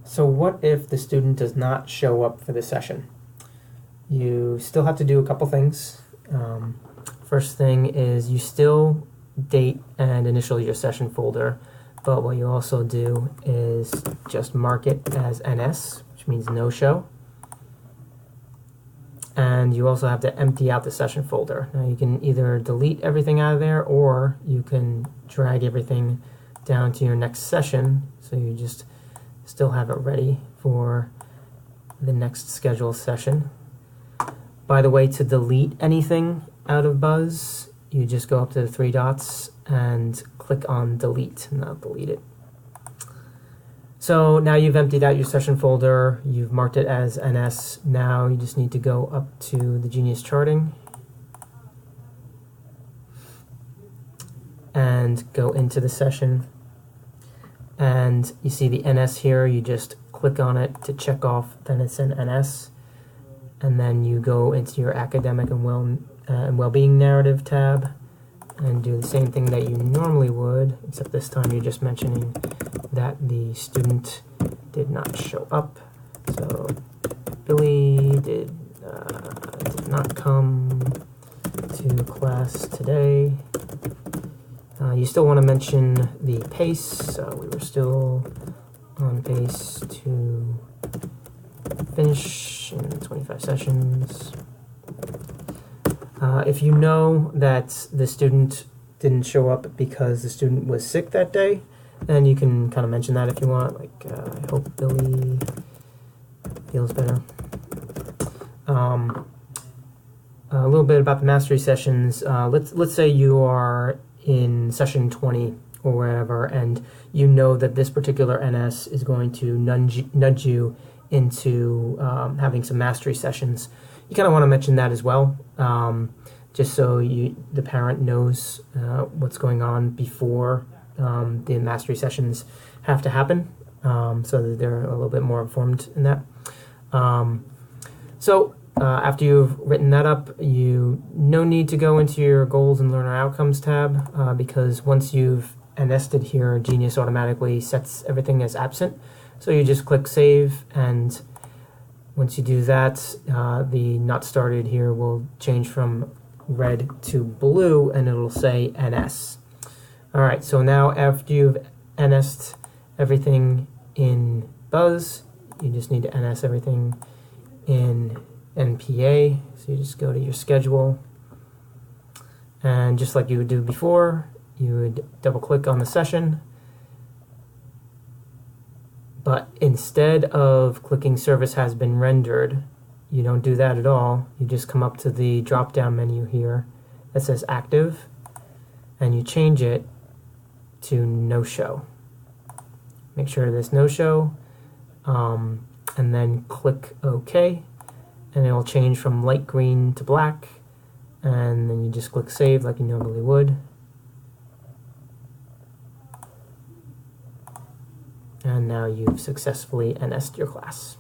So what if the student does not show up for the session? You still have to do a couple things. First thing is you still date and initial your session folder, but what you also do is just mark it as NS, which means no show. And you also have to empty out the session folder. Now you can either delete everything out of there, or you can drag everything down to your next session, so you just still have it ready for the next scheduled session. By the way, to delete anything out of Buzz, you just go up to the three dots and click on delete, and that'll delete it. So now you've emptied out your session folder, you've marked it as NS. Now you just need to go up to the Genius charting and go into the session. And you see the NS here, you just click on it to check off that it's an NS. And then you go into your academic and well-being narrative tab and do the same thing that you normally would, except this time you're just mentioning that the student did not show up. So Billy did not come to class today. You still want to mention the pace, so we were still on pace to finish in 25 sessions. If you know that the student didn't show up because the student was sick that day, then you can kind of mention that if you want, like, I hope Billy feels better. A little bit about the mastery sessions. Let's say you are in session 20 or wherever, and you know that this particular NS is going to nudge you into having some mastery sessions. You kind of want to mention that as well, just so the parent knows what's going on before the mastery sessions have to happen, so that they're a little bit more informed in that. After you've written that up, no need to go into your goals and learner outcomes tab, because once you've NS'd here, Genius automatically sets everything as absent. So you just click save, and once you do that, the not started here will change from red to blue, and it'll say NS. Alright, so now after you've NS'd everything in Buzz, you just need to NS everything in NPA. So you just go to your schedule, and just like you would do before, you would double click on the session. But instead of clicking service has been rendered, you don't do that at all. You just come up to the drop down menu here that says active, and you change it to no show. Make sure there's no show, and then click OK, and it will change from light green to black, and then you just click save like you normally would. And now you've successfully NS'd your class.